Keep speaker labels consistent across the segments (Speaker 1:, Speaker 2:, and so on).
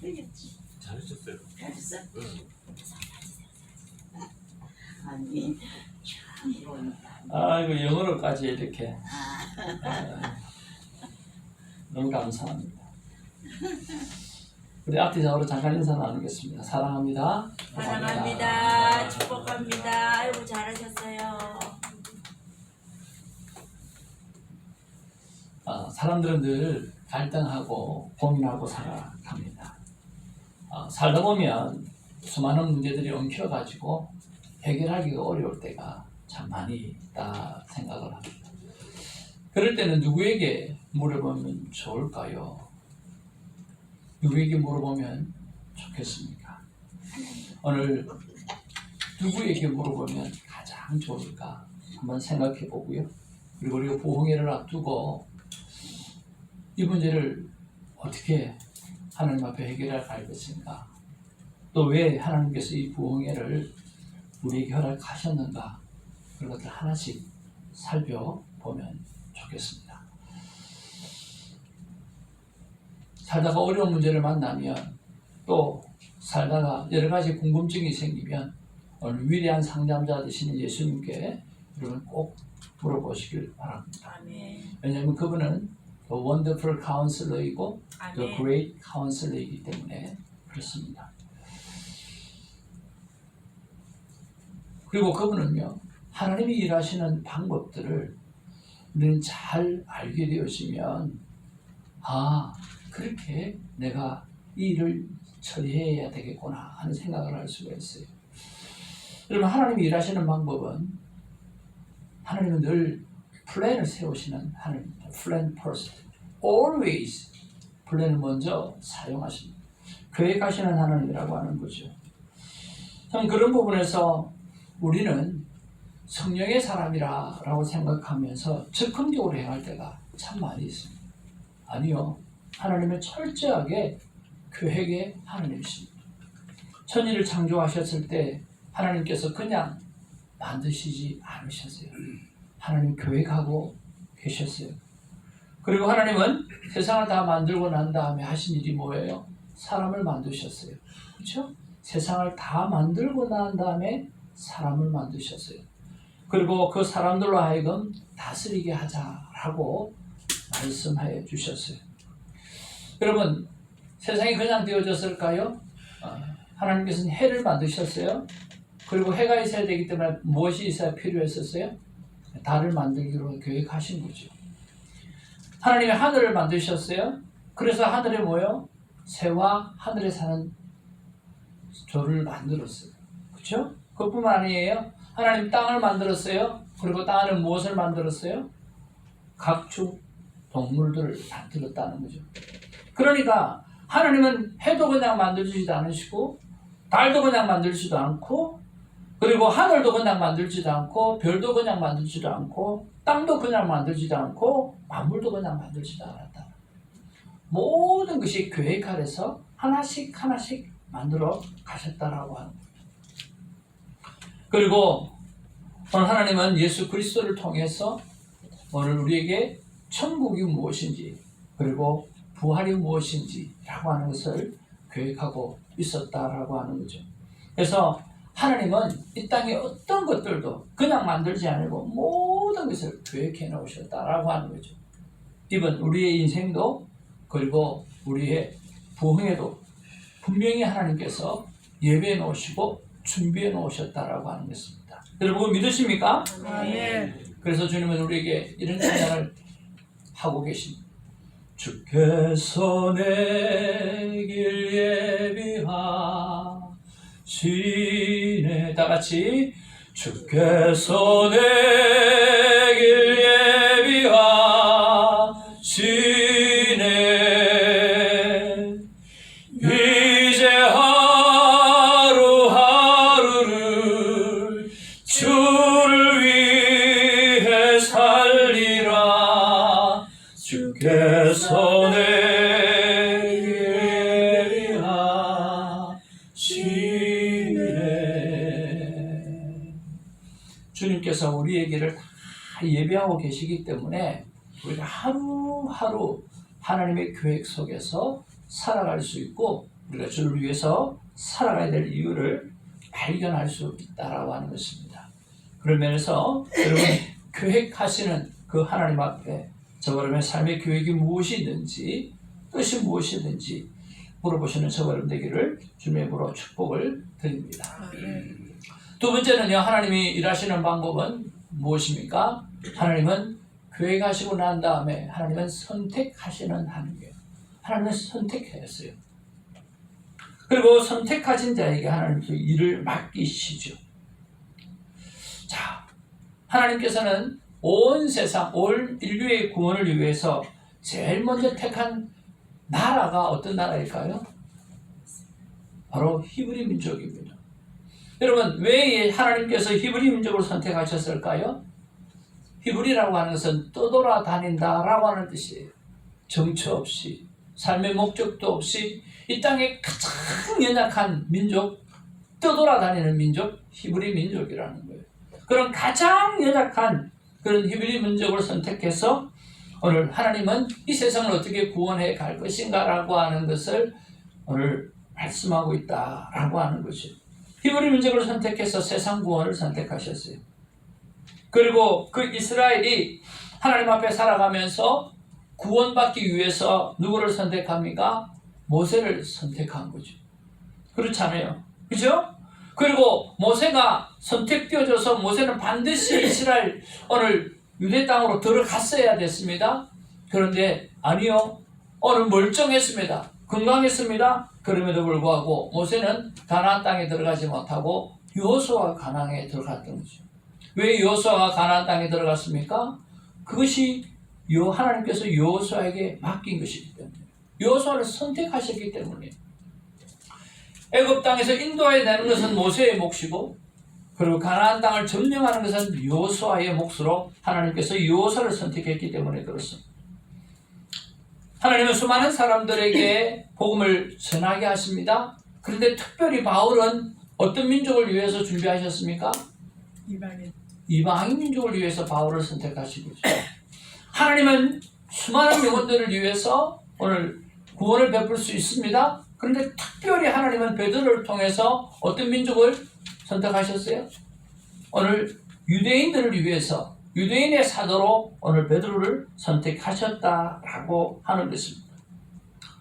Speaker 1: 되겠지.
Speaker 2: 잘하셨어요.
Speaker 1: 잘했어?
Speaker 2: 응.
Speaker 1: 아니 참 보니까.
Speaker 3: 아이고 영어로까지 이렇게.
Speaker 1: 아,
Speaker 3: 너무 감사합니다. 우리 앞뒤적으로 잠깐 인사 나누겠습니다. 사랑합니다.
Speaker 4: 사랑합니다. 축복합니다. 아이고 잘하셨어요.
Speaker 3: 사람들은 늘 갈등하고 고민하고 살아갑니다. 살다 보면 수많은 문제들이 엉켜가지고 해결하기가 어려울 때가 참 많이 있다 생각을 합니다. 그럴 때는 누구에게 물어보면 좋을까요? 누구에게 물어보면 좋겠습니까? 오늘 누구에게 물어보면 가장 좋을까 한번 생각해 보고요. 그리고 우리가 부흥회를 앞두고 이 문제를 어떻게 하나님 앞에 해결할 것인가, 또 왜 하나님께서 이 부흥회를 우리에게 허락하셨는가, 그런 것들 하나씩 살펴보면 좋겠습니다. 살다가 어려운 문제를 만나면, 또 살다가 여러 가지 궁금증이 생기면 오늘 위대한 상담자 되시는 예수님께 여러분 꼭 물어보시길 바랍니다.
Speaker 4: 아멘.
Speaker 3: 왜냐하면 그분은 The Wonderful Counselor이고 The
Speaker 4: 아멘.
Speaker 3: Great Counselor이기 때문에 그렇습니다. 그리고 그분은요, 하나님이 일하시는 방법들을 우리는 잘 알게 되어지면, 그렇게 내가 이 일을 처리해야 되겠구나 하는 생각을 할 수가 있어요. 여러분, 하나님이 일하시는 방법은, 하나님은 늘 플랜을 세우시는 하나님입니다. 플랜 퍼스트. Always 플랜을 먼저 사용하십니다. 계획하시는 하나님이라고 하는 거죠. 참 그런 부분에서 우리는 성령의 사람이라고 생각하면서 적극적으로 행할 때가 참 많이 있습니다. 아니요. 하나님은 철저하게 계획의 하나님이십니다. 천지를 창조하셨을 때 하나님께서 그냥 만드시지 않으셨어요. 하나님 계획하고 계셨어요. 그리고 하나님은 세상을 다 만들고 난 다음에 하신 일이 뭐예요? 사람을 만드셨어요. 그렇죠? 세상을 다 만들고 난 다음에 사람을 만드셨어요. 그리고 그 사람들로 하여금 다스리게 하자라고 말씀해 주셨어요. 여러분, 세상이 그냥 되어졌을까요? 하나님께서는 해를 만드셨어요. 그리고 해가 있어야 되기 때문에 무엇이 있어야 필요했었어요? 달을 만들기로 계획하신 거죠. 하나님이 하늘을 만드셨어요. 그래서 하늘에 뭐요? 새와 하늘에 사는 조를 만들었어요. 그렇죠? 그것뿐만 아니에요. 하나님 땅을 만들었어요. 그리고 땅 안에 무엇을 만들었어요? 각종 동물들을 만들었다는 거죠. 그러니까 하나님은 해도 그냥 만들지도 않으시고, 달도 그냥 만들지도 않고, 그리고 하늘도 그냥 만들지도 않고, 별도 그냥 만들지도 않고, 땅도 그냥 만들지도 않고, 만물도 그냥 만들지도 않았다. 모든 것이 계획 아래서 하나씩 하나씩 만들어 가셨다라고 하는 거예요. 그리고 오늘 하나님은 예수 그리스도를 통해서 오늘 우리에게 천국이 무엇인지, 그리고 부활이 무엇인지라고 하는 것을 계획하고 있었다라고 하는 거죠. 그래서 하나님은 이 땅의 어떤 것들도 그냥 만들지 않고 모든 것을 계획해 놓으셨다라고 하는 거죠. 이번 우리의 인생도, 그리고 우리의 부흥에도 분명히 하나님께서 예배해 놓으시고 준비해 놓으셨다라고 하는 것입니다. 여러분 믿으십니까?
Speaker 4: 아멘.
Speaker 3: 그래서 주님은 우리에게 이런 찬양을 하고 계십니다. 주께서 내 길 예비하시네. 다 같이 주께서 내 길 예비하시네. 이제 하루하루를 주를 위해 살리라. 주께서 내게 예비하시네. 주님께서 우리의 길을 다 예비하고 계시기 때문에 우리가 하루하루 하나님의 계획 속에서 살아갈 수 있고, 우리가 주를 위해서 살아가야 될 이유를 발견할 수 있다라고 하는 것입니다. 그런 면에서 여러분 계획하시는 그 하나님 앞에 저와 여러분의 삶의 계획이 무엇이든지 뜻이 무엇이든지 물어보시는 저와 여러분 되기를 주님의 이름으로 축복을 드립니다. 두 번째는요, 하나님이 일하시는 방법은 무엇입니까? 하나님은 계획하시고 난 다음에 하나님은 선택하시는 하나님이에요. 하나님은 선택했어요. 그리고 선택하신 자에게 하나님께서 일을 맡기시죠. 자, 하나님께서는 온 세상, 온 인류의 구원을 위해서 제일 먼저 택한 나라가 어떤 나라일까요? 바로 히브리 민족입니다. 여러분, 왜 하나님께서 히브리 민족을 선택하셨을까요? 히브리라고 하는 것은 떠돌아다닌다라고 하는 뜻이에요. 정처 없이, 삶의 목적도 없이 이 땅에 가장 연약한 민족, 떠돌아다니는 민족, 히브리 민족이라는 거예요. 그런 가장 연약한 그런 히브리 민족을 선택해서 오늘 하나님은 이 세상을 어떻게 구원해 갈 것인가라고 하는 것을 오늘 말씀하고 있다라고 하는 것이죠. 히브리 민족을 선택해서 세상 구원을 선택하셨어요. 그리고 그 이스라엘이 하나님 앞에 살아가면서 구원받기 위해서 누구를 선택합니까? 모세를 선택한 거죠. 그렇잖아요. 그죠? 그리고 모세가 선택되어져서 모세는 반드시 이스라엘 오늘 유대 땅으로 들어갔어야 됐습니다. 그런데 아니요. 오늘 멀쩡했습니다. 건강했습니다. 그럼에도 불구하고 모세는 가나안 땅에 들어가지 못하고 여호수아가 가나안에 들어갔던 거죠. 왜 여호수아가 가나안 땅에 들어갔습니까? 그것이 하나님께서 여호수아에게 맡긴 것이기 때문에, 여호수아를 선택하셨기 때문에. 애굽 땅에서 인도해내는 것은 모세의 몫이고, 그리고 가나안 땅을 점령하는 것은 여호수아의 몫으로 하나님께서 여호수아를 선택했기 때문에 그렇습니다. 하나님은 수많은 사람들에게 복음을 전하게 하십니다. 그런데 특별히 바울은 어떤 민족을 위해서 준비하셨습니까? 이방인 민족을 위해서 바울을 선택하신 거죠. 하나님은 수많은 영혼들을 위해서 오늘 구원을 베풀 수 있습니다. 그런데 특별히 하나님은 베드로를 통해서 어떤 민족을 선택하셨어요? 오늘 유대인들을 위해서, 유대인의 사도로 오늘 베드로를 선택하셨다라고 하는 것입니다.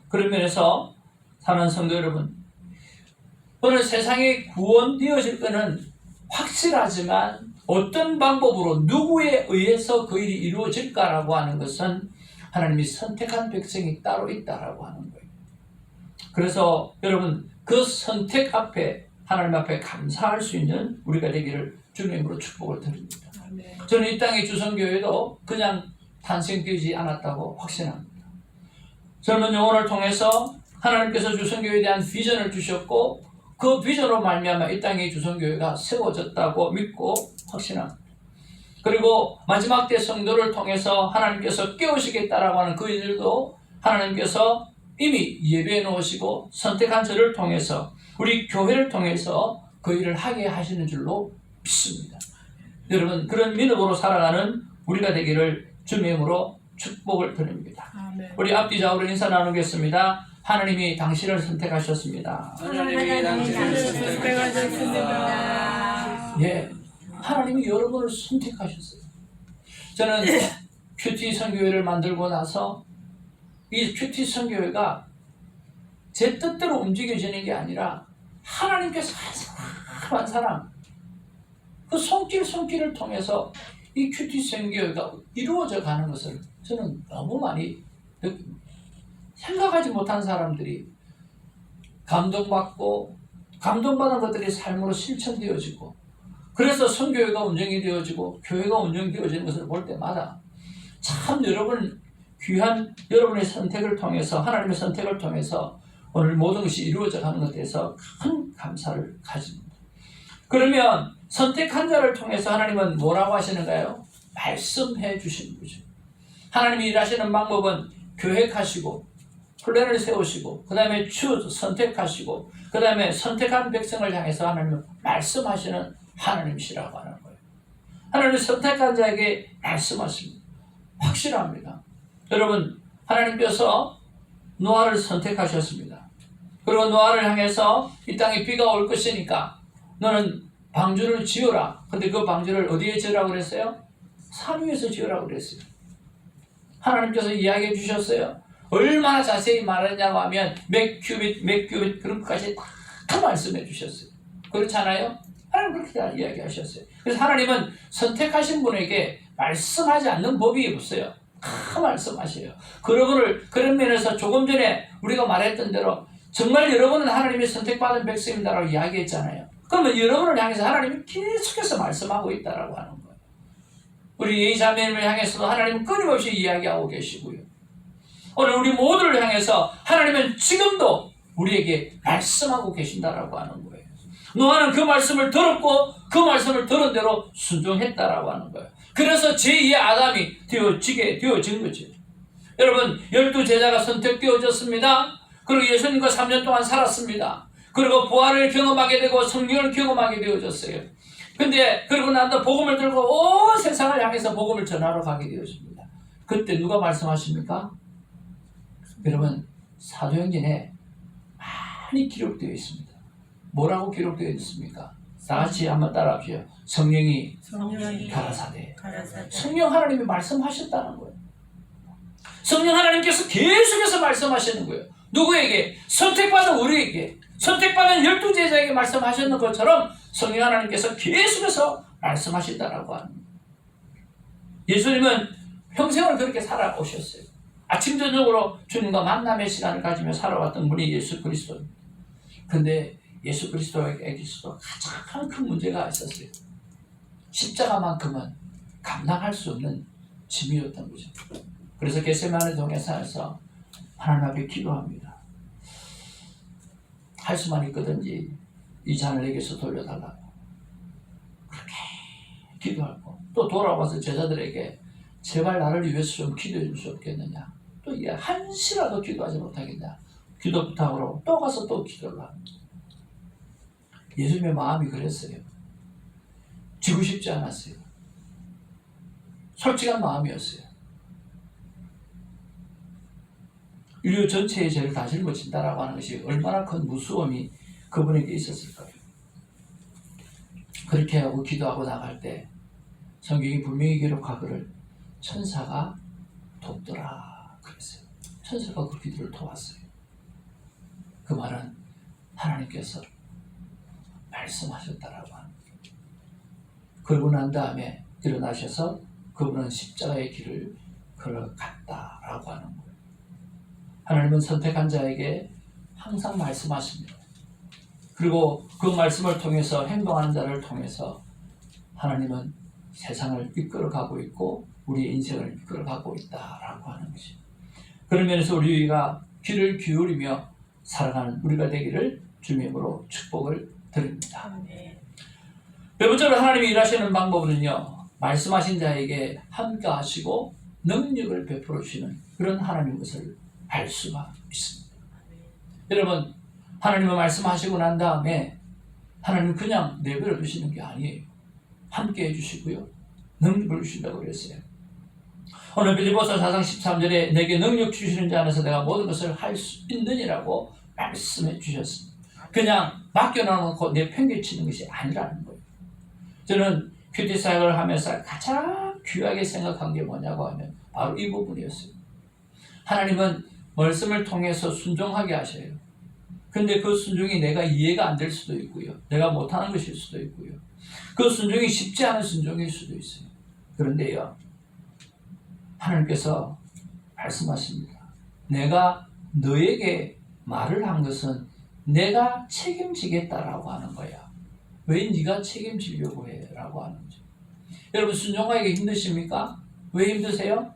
Speaker 3: 그런 면에서 사랑하는 성도 여러분, 오늘 세상에 구원되어질 것은 확실하지만 어떤 방법으로 누구에 의해서 그 일이 이루어질까라고 하는 것은 하나님이 선택한 백성이 따로 있다라고 하는 거예요. 그래서 여러분, 그 선택 앞에 하나님 앞에 감사할 수 있는 우리가 되기를 주님의 이름으로 축복을 드립니다. 저는 이 땅의 주성교회도 그냥 탄생되지 않았다고 확신합니다. 젊은 영혼을 통해서 하나님께서 주성교회에 대한 비전을 주셨고, 그 비전으로 말미암아 이 땅의 주성교회가 세워졌다고 믿고 확신합니다. 그리고 마지막 때 성도를 통해서 하나님께서 깨우시겠다라고 하는 그 일도 하나님께서 이미 예배해 놓으시고 선택한 저를 통해서, 우리 교회를 통해서 그 일을 하게 하시는 줄로 믿습니다. 여러분, 그런 믿음으로 살아가는 우리가 되기를 주님의 이름으로 축복을 드립니다.
Speaker 2: 아멘.
Speaker 3: 우리 앞뒤 좌우로 인사 나누겠습니다. 하나님이 당신을 선택하셨습니다.
Speaker 4: 하나님이 당신을 선택하셨습니다.
Speaker 3: 예, 하나님이 여러분을 선택하셨어요. 저는 큐티 선교회를 만들고 나서 이 큐티 선교회가 제 뜻대로 움직여지는 게 아니라 하나님께서 한 사람 그 손길을 통해서 이 큐티 선교회가 이루어져 가는 것을 저는 너무 많이 느낍니다. 생각하지 못한 사람들이 감동받고, 감동받은 것들이 삶으로 실천되어지고, 그래서 선교회가 운영이 되어지고 교회가 운영되어지는 것을 볼 때마다 참 여러분 귀한 여러분의 선택을 통해서, 하나님의 선택을 통해서 오늘 모든 것이 이루어져 가는 것에 대해서 큰 감사를 가집니다. 그러면 선택한 자를 통해서 하나님은 뭐라고 하시는가요? 말씀해 주시는 거죠. 하나님이 일하시는 방법은 계획하시고 플랜을 세우시고, 그 다음에 선택하시고, 그 다음에 선택한 백성을 향해서 하나님은 말씀하시는 하나님이시라고 하는 거예요. 하나님은 선택한 자에게 말씀하십니다. 확실합니다. 여러분, 하나님께서 노아를 선택하셨습니다. 그리고 노아를 향해서 이 땅에 비가 올 것이니까 너는 방주를 지어라. 근데 그 방주를 어디에 지으라고 그랬어요? 산 위에서 지으라고 그랬어요. 하나님께서 이야기해 주셨어요. 얼마나 자세히 말했냐고 하면 몇 큐빗 그런 것까지 다 말씀해 주셨어요. 그렇잖아요? 하나님 그렇게 다 이야기하셨어요. 그래서 하나님은 선택하신 분에게 말씀하지 않는 법이 없어요. 다 말씀하셔요. 그런 면에서 조금 전에 우리가 말했던 대로 정말 여러분은 하나님의 선택받은 백성입니다라고 이야기했잖아요. 그러면 여러분을 향해서 하나님이 계속해서 말씀하고 있다라고 하는 거예요. 우리 예의자매님을 향해서도 하나님은 끊임없이 이야기하고 계시고요. 오늘 우리 모두를 향해서 하나님은 지금도 우리에게 말씀하고 계신다라고 하는 거예요. 노아는 그 말씀을 들었고 그 말씀을 들은 대로 순종했다라고 하는 거예요. 그래서 제2의 아담이 되어진 거죠. 여러분 12제자가 선택되어졌습니다. 그리고 예수님과 3년 동안 살았습니다. 그리고 부활을 경험하게 되고 성령을 경험하게 되어졌어요. 근데 그러고 난다 복음을 들고 온 세상을 향해서 복음을 전하러 가게 되어집니다. 그때 누가 말씀하십니까? 여러분 사도행전에 많이 기록되어 있습니다. 뭐라고 기록되어 있습니까? 다 같이 한번 따라합시다. 성령이 가라사대. 성령 하나님이 말씀하셨다는 거예요. 성령 하나님께서 계속해서 말씀하시는 거예요. 누구에게? 선택받은 우리에게, 선택받은 12제자에게 말씀하셨는 것처럼 성령 하나님께서 계속해서 말씀하신다라고 하는 거예요. 예수님은 평생을 그렇게 살아오셨어요. 아침 저녁으로 주님과 만남의 시간을 가지며 살아왔던 분이 예수 그리스도입니다. 근데 예수 그리스도에게서도 가장 큰 문제가 있었어요. 십자가만큼은 감당할 수 없는 짐이었던 거죠. 그래서 겟세마네 동에서 하나님 앞에 기도합니다. 할 수만 있거든지 이 잔을 내게서 돌려달라고 그렇게 기도하고 또 돌아와서 제자들에게 제발 나를 위해서 좀 기도해 줄 수 없겠느냐, 또 한시라도 기도하지 못하겠냐, 기도 부탁으로 또 가서 또 기도를 합니다. 예수님의 마음이 그랬어요. 지고 싶지 않았어요. 솔직한 마음이었어요. 인류 전체의 죄를 다 짊어진다라고 하는 것이 얼마나 큰 무서움이 그분에게 있었을까요? 그렇게 하고 기도하고 나갈 때 성경이 분명히 기록하기를 천사가 돕더라 그랬어요. 천사가 그 기도를 도왔어요. 그 말은 하나님께서 말씀하셨다라고 합니다. 그러고 난 다음에 일어나셔서 그분은 십자가의 길을 걸어갔다라고 하는 거예요. 하나님은 선택한 자에게 항상 말씀하십니다. 그리고 그 말씀을 통해서 행동하는 자를 통해서 하나님은 세상을 이끌어가고 있고 우리의 인생을 이끌어가고 있다라고 하는 것이죠. 그런 면에서 우리가 귀를 기울이며 살아가는 우리가 되기를 주님으로 축복을 드립니다. 네 번째로 하나님이 일하시는 방법은요, 말씀하신 자에게 함께하시고 능력을 베풀어 주시는 그런 하나님의 것을 알 수가 있습니다. 여러분, 하나님은 말씀하시고 난 다음에 하나님은 그냥 내버려 두시는 게 아니에요. 함께 해주시고요, 능력을 주신다고 그랬어요. 오늘 빌립보서 4장 13절에 내게 능력 주시는 자 안에서 내가 모든 것을 할 수 있느니라고 말씀해 주셨습니다. 그냥 맡겨놓고 내팽개치는 것이 아니라는 거예요. 저는 큐티 사역을 하면서 가장 귀하게 생각한 게 뭐냐고 하면 바로 이 부분이었어요. 하나님은 말씀을 통해서 순종하게 하셔요. 근데 그 순종이 내가 이해가 안 될 수도 있고요, 내가 못하는 것일 수도 있고요, 그 순종이 쉽지 않은 순종일 수도 있어요. 그런데요, 하나님께서 말씀하십니다. 내가 너에게 말을 한 것은 내가 책임지겠다라고 하는 거야. 왜 네가 책임지려고 해? 라고 하는 거죠. 여러분, 순종하기가 힘드십니까? 왜 힘드세요?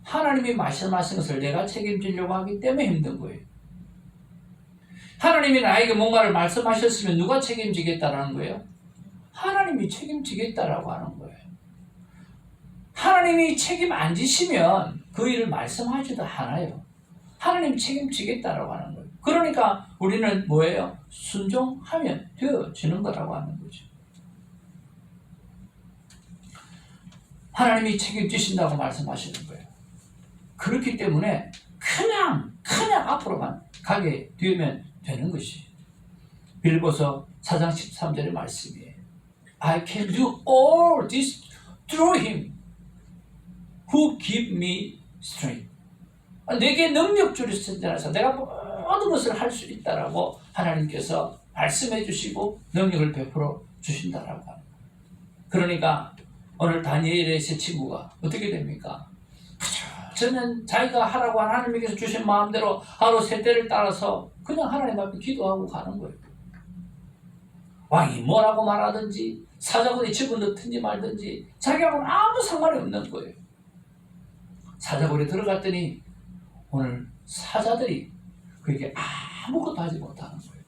Speaker 3: 하나님이 말씀하신 것을 내가 책임지려고 하기 때문에 힘든 거예요. 하나님이 나에게 뭔가를 말씀하셨으면 누가 책임지겠다라는 거예요? 하나님이 책임지겠다라고 하는 거예요. 하나님이 책임 안 지시면 그 일을 말씀하지도 않아요. 하나님이 책임지겠다라고 하는 거예요. 그러니까 우리는 뭐예요? 순종하면 되어지는 거라고 하는 거죠. 하나님이 책임지신다고 말씀하시는 거예요. 그렇기 때문에 그냥 앞으로만 가게 되면 되는 것이. 빌보서 4장 13절의 말씀이에요. I can do all this through him who give me strength. 내게 능력 주시는 자라서 내가 모든 것을 할 수 있다라고 하나님께서 말씀해 주시고 능력을 베풀어 주신다라고 합니다. 그러니까 오늘 다니엘의 세 친구가 어떻게 됩니까? 저는 자기가 하라고 하나님께서 주신 마음대로 하루 세 때를 따라서 그냥 하나님 앞에 기도하고 가는 거예요. 왕이 뭐라고 말하든지 사자굴에 집어넣든지 말든지 자기하고는 아무 상관이 없는 거예요. 사자굴에 들어갔더니 오늘 사자들이 그에게 아무것도 하지 못하는 거예요.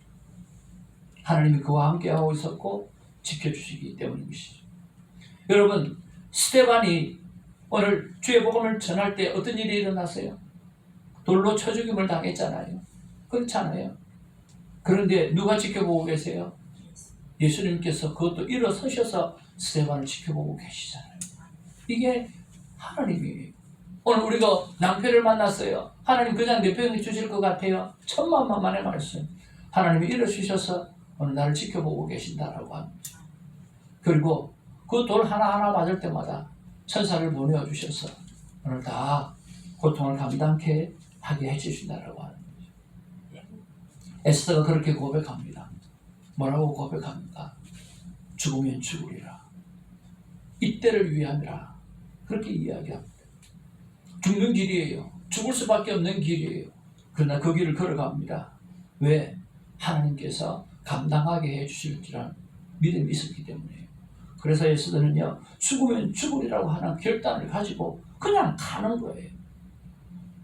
Speaker 3: 하나님이 그와 함께하고 있었고 지켜주시기 때문인 것이죠. 여러분, 스데반이 오늘 주의 복음을 전할 때 어떤 일이 일어났어요? 돌로 쳐 죽임을 당했잖아요. 그렇잖아요. 그런데 누가 지켜보고 계세요? 예수님께서 그것도 일어서셔서 스데반을 지켜보고 계시잖아요. 이게 하나님이에요. 오늘 우리가 낭패를 만났어요. 하나님 그냥 내 편에 주실 것 같아요. 천만만만의 말씀. 하나님이 일어서셔서 오늘 나를 지켜보고 계신다라고 합니다. 그리고 그 돌 하나하나 맞을 때마다 천사를 보내주셔서 오늘 다 고통을 감당케 하게 해주신다라고 하는 거죠. 에스더가 그렇게 고백합니다. 뭐라고 고백합니까? 죽으면 죽으리라. 이때를 위함이라. 그렇게 이야기합니다. 죽는 길이에요. 죽을 수밖에 없는 길이에요. 그러나 그 길을 걸어갑니다. 왜? 하나님께서 감당하게 해주실 줄한 믿음이 있었기 때문에요. 그래서 에스더는요, 죽으면 죽으리라고 하는 결단을 가지고 그냥 가는 거예요.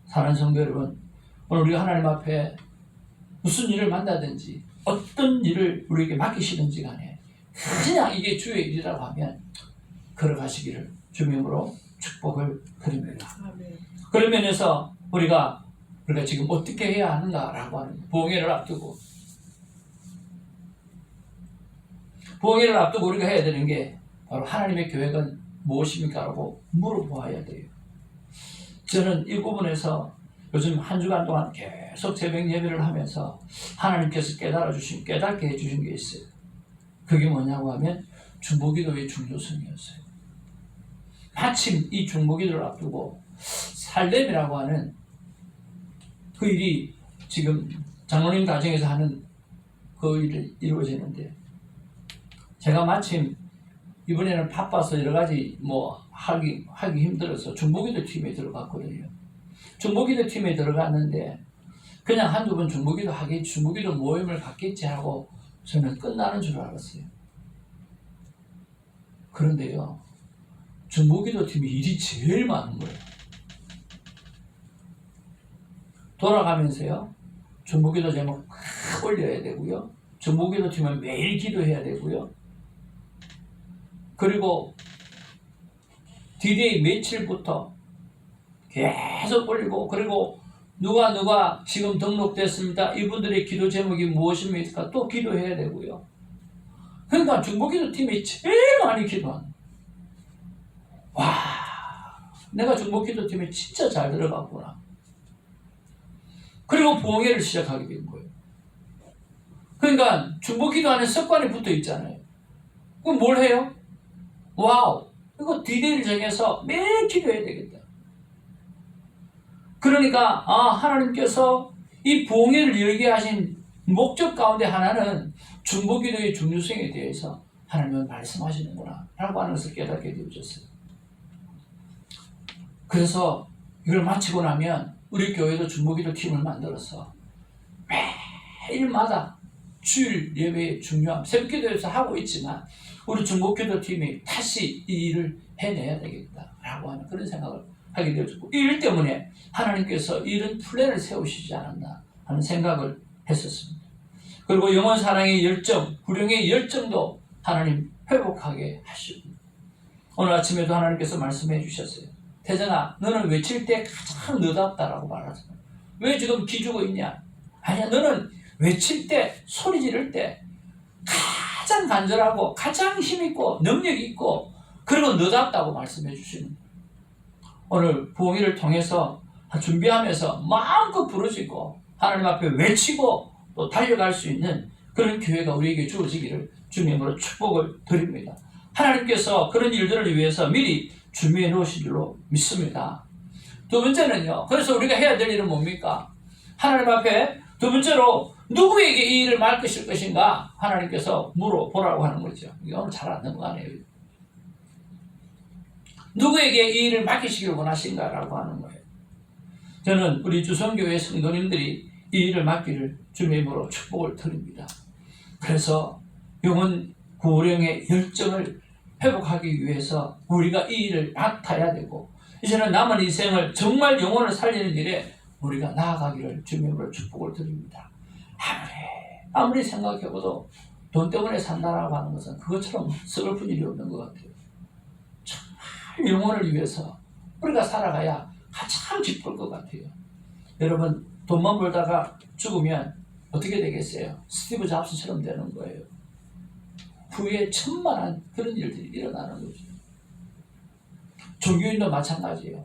Speaker 3: 사랑하는 성도 여러분, 오늘 우리가 하나님 앞에 무슨 일을 만나든지 어떤 일을 우리에게 맡기시든지 간에 그냥 이게 주의 일이라고 하면 걸어가시기를 주님으로 축복을 드립니다. 그런 면에서 우리가 지금 어떻게 해야 하는가라고 하는 부흥회를 앞두고 우리가 해야 되는 게 바로 하나님의 계획은 무엇입니까? 라고 물어보아야 돼요. 저는 이 부분에서 요즘 한 주간 동안 계속 새벽 예배를 하면서 하나님께서 깨닫게 해주신 게 있어요. 그게 뭐냐고 하면 중보기도의 중요성이었어요. 마침 이 중보기도를 앞두고 살렘이라고 하는 그 일이 지금 장로님 가정에서 하는 그 일이 이루어지는데, 제가 마침 이번에는 바빠서 여러 가지 하기 힘들어서 중보기도 팀에 들어갔거든요. 중보기도 팀에 들어갔는데 그냥 한두 번 중보기도 모임을 갖겠지 하고 저는 끝나는 줄 알았어요. 그런데요, 중보기도 팀이 일이 제일 많은 거예요. 돌아가면서요, 중보기도 제목 올려야 되고요, 중보기도 팀은 매일 기도해야 되고요, 그리고 D-Day 며칠부터 계속 올리고, 그리고 누가 지금 등록됐습니다. 이분들의 기도 제목이 무엇입니까? 또 기도해야 되고요. 그러니까 중보기도 팀이 제일 많이 기도하는. 와, 내가 중보기도 팀에 진짜 잘 들어갔구나. 그리고 부흥회를 시작하게 된 거예요. 그러니까 중보기도하는 습관이 붙어 있잖아요. 그럼 뭘 해요? 와우, 이거 D-Day를 정해서 매일 기도해야 되겠다. 그러니까 하나님께서 이 부흥회를 열게 하신 목적 가운데 하나는 중보기도의 중요성에 대해서 하나님은 말씀하시는구나 라고 하는 것을 깨닫게 되어졌어요. 그래서 이걸 마치고 나면 우리 교회도 중보기도 팀을 만들어서 매일마다 주일 예배의 중요함, 새벽기도에서 하고 있지만 우리 중보기도 팀이 다시 이 일을 해내야 되겠다라고 하는 그런 생각을 하게 되었고, 이 일 때문에 하나님께서 이런 플랜을 세우시지 않았나 하는 생각을 했었습니다. 그리고 영원 사랑의 열정, 불행의 열정도 하나님 회복하게 하시고, 오늘 아침에도 하나님께서 말씀해 주셨어요. 태정아, 너는 외칠 때 가장 너답다라고 말하잖아요. 왜 지금 기죽어 있냐? 아니야, 너는 외칠 때, 소리 지를 때 가장 간절하고 가장 힘있고 능력 있고 그리고 너답다고 말씀해 주시는 거예요. 오늘 부흥회를 통해서 준비하면서 마음껏 부르짖고 하나님 앞에 외치고 또 달려갈 수 있는 그런 기회가 우리에게 주어지기를 주님으로 축복을 드립니다. 하나님께서 그런 일들을 위해서 미리 준비해 놓으신 줄로 믿습니다. 두 번째는요. 그래서 우리가 해야 될 일은 뭡니까? 하나님 앞에 두 번째로 누구에게 이 일을 맡기실 것인가 하나님께서 물어보라고 하는 거죠. 이게 오늘 잘 안 넘어가네요. 누구에게 이 일을 맡기시길 원하신가라고 하는 거예요. 저는 우리 주성교회 성도님들이 이 일을 맡기를 주님의 이름으로 축복을 드립니다. 그래서 영혼 구원의 열정을 회복하기 위해서 우리가 이 일을 맡아야 되고 이제는 남은 인생을 정말 영혼을 살리는 일에 우리가 나아가기를 주님의 이름으로 축복을 드립니다. 아무리 생각해봐도 돈 때문에 산다라고 하는 것은 그것처럼 서글픈 일이 없는 것 같아요. 정말 영혼을 위해서 우리가 살아가야 가장 기쁠 것 같아요. 여러분 돈만 벌다가 죽으면 어떻게 되겠어요? 스티브 잡스처럼 되는 거예요. 후에 천만한 그런 일들이 일어나는 거죠. 종교인도 마찬가지예요.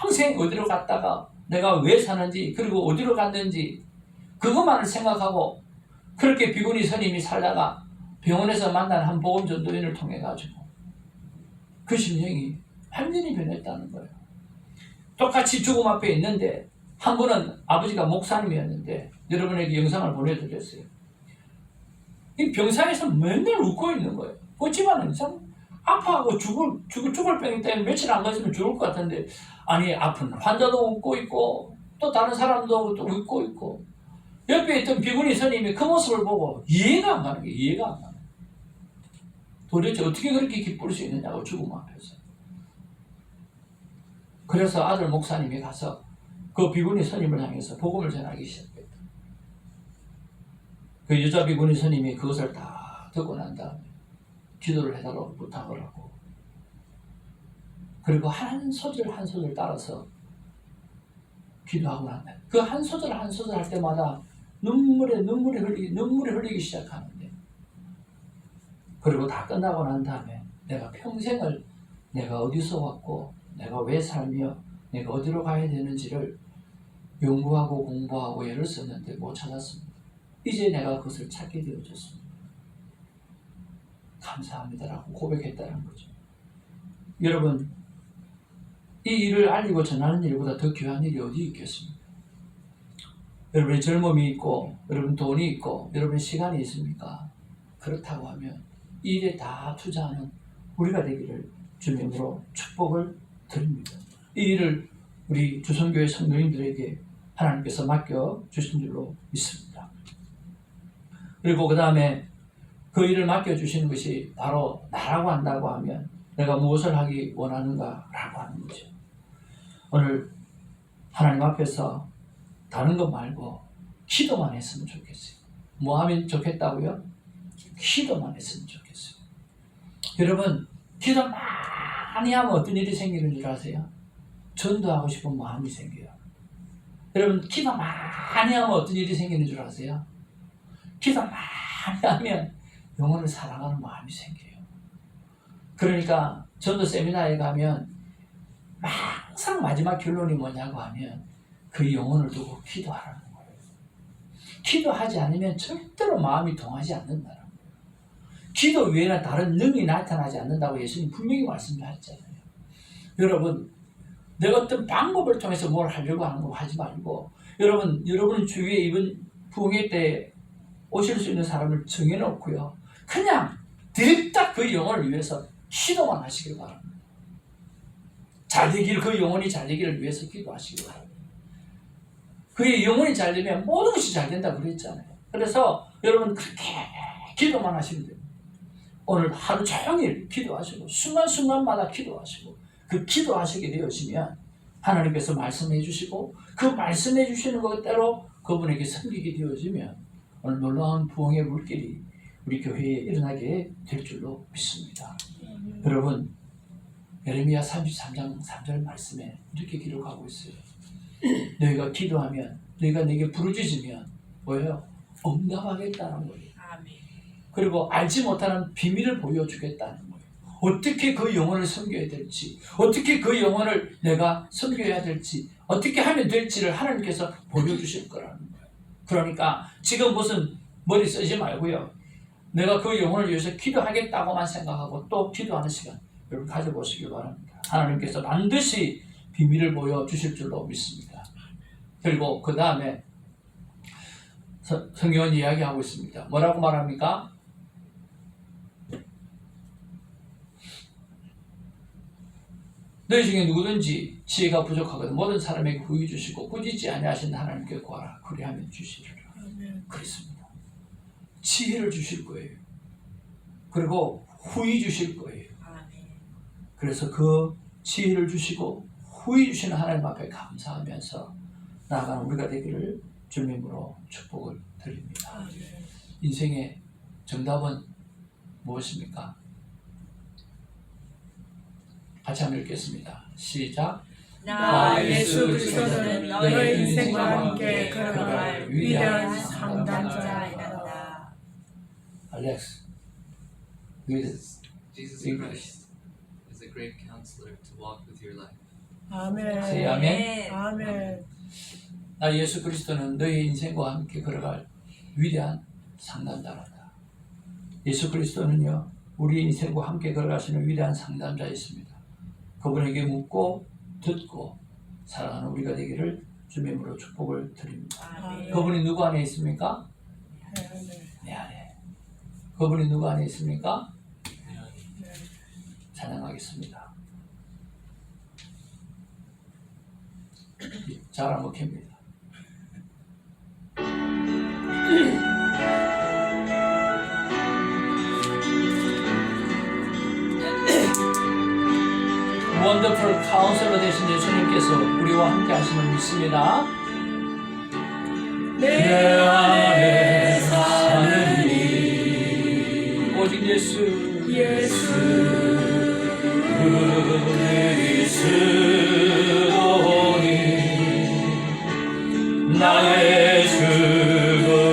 Speaker 3: 평생 어디로 갔다가 내가 왜 사는지 그리고 어디로 갔는지 그것만을 생각하고 그렇게 비구니 스님이 살다가 병원에서 만난 한 복음 전도인을 통해 가지고 그 심령이 완전히 변했다는 거예요. 똑같이 죽음 앞에 있는데 한 분은 아버지가 목사님이었는데 여러분에게 영상을 보내드렸어요. 이 병상에서 맨날 웃고 있는 거예요. 그렇지만은 참 아파하고 죽을 병이 때문에 며칠 안 갔으면 죽을 것 같은데 아니 아픈 환자도 웃고 있고 또 다른 사람도 또 웃고 있고 옆에 있던 비구니 스님이 그 모습을 보고 이해가 안 가는 게 이해가 안 가는 거예요. 도대체 어떻게 그렇게 기쁠 수 있느냐고 죽음 앞에서. 그래서 아들 목사님이 가서 그 비구니 스님을 향해서 복음을 전하기 시작했다. 그 여자 비구니 스님이 그것을 다 듣고 난 다음에 기도를 해달라고 부탁을 하고 그리고 한 소절 한 소절 따라서 기도하고 난 다음에 그 한 소절 한 소절 할 때마다 눈물이 흘리기 시작하는데 그리고 다 끝나고 난 다음에 내가 평생을 내가 어디서 왔고 내가 왜 살며 내가 어디로 가야 되는지를 연구하고 공부하고 애를 썼는데 못 찾았습니다. 이제 내가 그것을 찾게 되어졌습니다. 감사합니다라고 고백했다는 거죠. 여러분 이 일을 알리고 전하는 일보다 더 귀한 일이 어디 있겠습니까? 여러분의 젊음이 있고 여러분 돈이 있고 여러분의 시간이 있습니까? 그렇다고 하면 이 일에 다 투자하는 우리가 되기를 주님으로 축복을 드립니다. 이 일을 우리 주성교회 성도님들에게 하나님께서 맡겨주신 줄로 믿습니다. 그리고 그 다음에 그 일을 맡겨주시는 것이 바로 나라고 한다고 하면 내가 무엇을 하기 원하는가라고 하는 거죠. 오늘 하나님 앞에서 다른 것 말고 기도만 했으면 좋겠어요. 뭐 하면 좋겠다고요? 기도만 했으면 좋겠어요. 여러분 기도 많이 하면 어떤 일이 생기는 줄 아세요? 전도하고 싶은 마음이 생겨요. 여러분 기도 많이 하면 어떤 일이 생기는 줄 아세요? 기도 많이 하면 영혼을 사랑하는 마음이 생겨요. 그러니까 전도 세미나에 가면 항상 마지막 결론이 뭐냐고 하면 그 영혼을 두고 기도하라는 거예요. 기도하지 않으면 절대로 마음이 동하지 않는다는 거예요. 기도 외에는 다른 능이 나타나지 않는다고 예수님 분명히 말씀하셨잖아요. 여러분 내가 어떤 방법을 통해서 뭘 하려고 하는 거 하지 말고 여러분 주위에 이번 부흥회 때 오실 수 있는 사람을 정해놓고요. 그냥 direct 그 영혼을 위해서 기도만 하시길 바랍니다. 그 영혼이 잘 되기를 위해서 기도하시길 바랍니다. 그의 영혼이 잘 되면 모든 것이 잘 된다고 그랬잖아요. 그래서 여러분 그렇게 기도만 하시면 됩니다. 오늘 하루 종일 기도하시고 순간순간마다 기도하시고 그 기도하시게 되어지면 하나님께서 말씀해 주시고 그 말씀해 주시는 것대로 그분에게 섬기게 되어지면 오늘 놀라운 부흥의 물길이 우리 교회에 일어나게 될 줄로 믿습니다. 여러분 예레미야 33장 3절 말씀에 이렇게 기록하고 있어요. 너희가 기도하면 너희가 내게 부르짖으면 뭐예요? 응답하겠다는 거예요. 그리고 알지 못하는 비밀을 보여주겠다는 거예요. 어떻게 그 영혼을 섬겨야 될지, 어떻게 그 영혼을 내가 섬겨야 될지, 어떻게 하면 될지를 하나님께서 보여주실 거라는 거예요. 그러니까 지금 무슨 머리 쓰지 말고요. 내가 그 영혼을 위해서 기도하겠다고만 생각하고 또 기도하는 시간 여러분 가져보시기 바랍니다. 하나님께서 반드시 비밀을 보여주실 줄로 믿습니다. 그리고 그 다음에 성경은 이야기하고 있습니다. 뭐라고 말합니까? 너희 중에 누구든지 지혜가 부족하거든 모든 사람에게 후히 주시고 꾸짖지 아니하신 하나님께 구하라. 그리하면 주시리라. 그렇습니다. 지혜를 주실 거예요. 그리고 후히 주실 거예요. 그래서 그 지혜를 주시고 후히 주시는 하나님 앞에 감사하면서 나아가는 우리가 되기를 주님으로 축복을 드립니다. 인생의 정답은 무엇입니까? 같이 한번 읽겠습니다. 시작.
Speaker 4: 나 예수 그리스도는 너의 인생과 함께 걸어갈 위대한 상담자이란다.
Speaker 3: 알렉스.
Speaker 2: Jesus Christ is a great counselor to walk with your life.
Speaker 3: say 아멘.
Speaker 4: 아멘.
Speaker 3: 나 예수 그리스도는 너의 인생과 함께 걸어갈 위대한 상담자란다. 예수 그리스도는요, 우리 인생과 함께 걸어가시는 위대한 상담자이십니다. 그분에게 묻고 듣고 살아가는 우리가 되기를 주님으로 축복을 드립니다.
Speaker 4: 아멘.
Speaker 3: 그분이 누구 안에 있습니까? 내 안에. 그분이 누구 안에 있습니까? 찬양하겠습니다. 잘 한번 켭니다. 원더풀 카운슬러 되신 예수님께서 우리와 함께 하시는 믿습니다. 내 안에 사는 이 오직 예수 그리스도니 나의 죽음도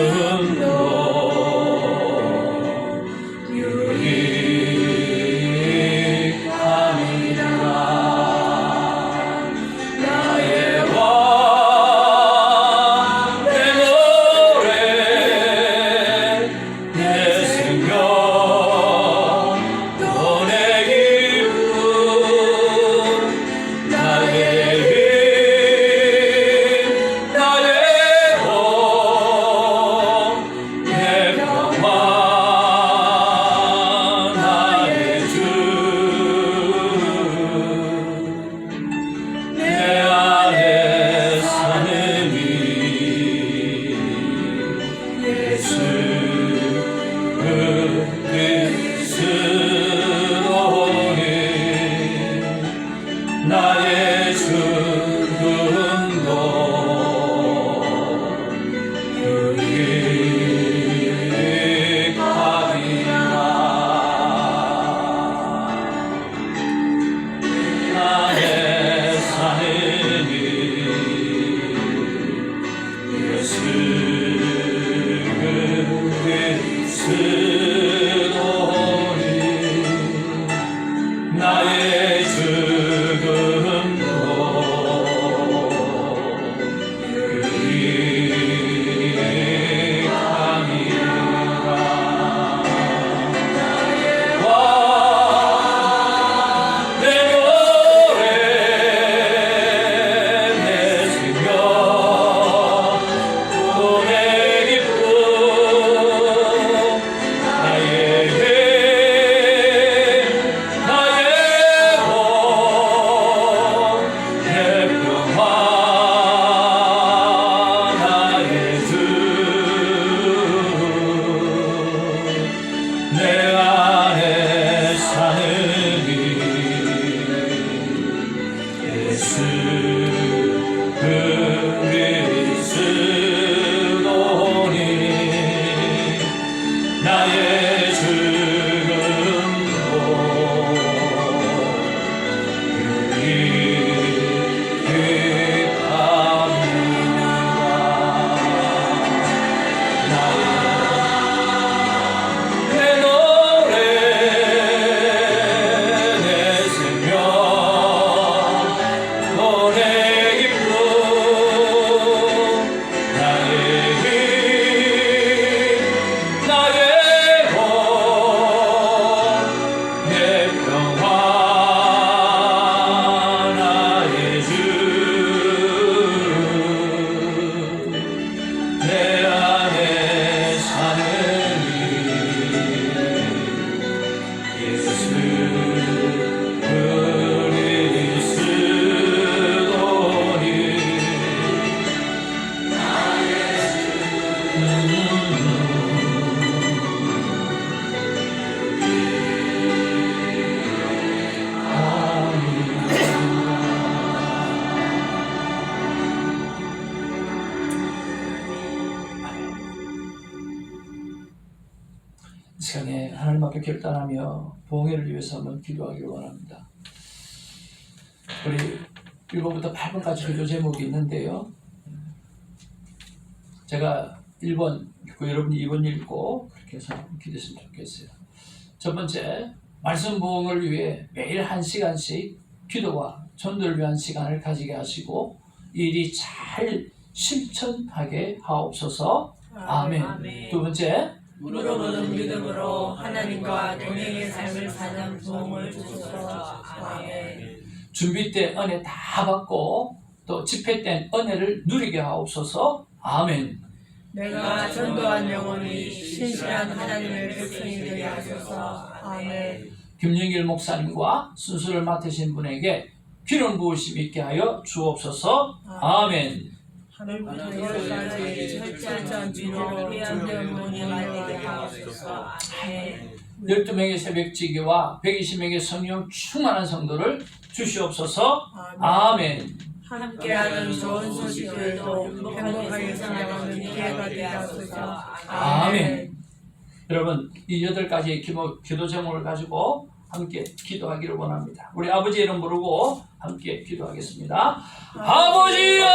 Speaker 3: 내 안에 사는 예수 그리스도니 이 시간에 하나님 앞에 결단하며 봉회를 위해서 한번 기도하기를 원합니다. 우리 1번부터 8번까지 기도 제목이 있는데요. 제가 1번 읽고 여러분이 2번 읽고 그렇게 해서 기도했으면 좋겠어요. 첫 번째, 말씀 봉을 위해 매일 1시간씩 기도와 전도를 위한 시간을 가지게 하시고 이 일이 잘 실천하게 하옵소서. 아멘. 두 번째,
Speaker 4: 물어보는 믿음으로 하나님과 동행의 삶을 사는 부흥을 주소서. 아멘.
Speaker 3: 준비 때 은혜 다 받고 또 집회 때 은혜를 누리게 하옵소서. 아멘.
Speaker 4: 내가 전도한 영혼이 신실한 하나님의 백성이 되게 하소서. 아멘.
Speaker 3: 김영일 목사님과 순서를 맡으신 분에게 기름 부으심 있게 하여 주옵소서. 아멘.
Speaker 4: 하늘부터 열까지 철저한 진리로 회한된 문이 말되게 하옵소서. 아멘.
Speaker 3: 12명의 새벽지기와 120명의 성령 충만한 성도를 주시옵소서. 아멘.
Speaker 4: 함께하는 좋은 소식들도 행복하게 살아가는 기회가 되게 하소서.
Speaker 3: 아멘. 여러분, 이 8가지의 기도 제목을 가지고 함께 기도하기를 원합니다. 우리 아버지 이름 부르고 함께 기도하겠습니다. 아버지여!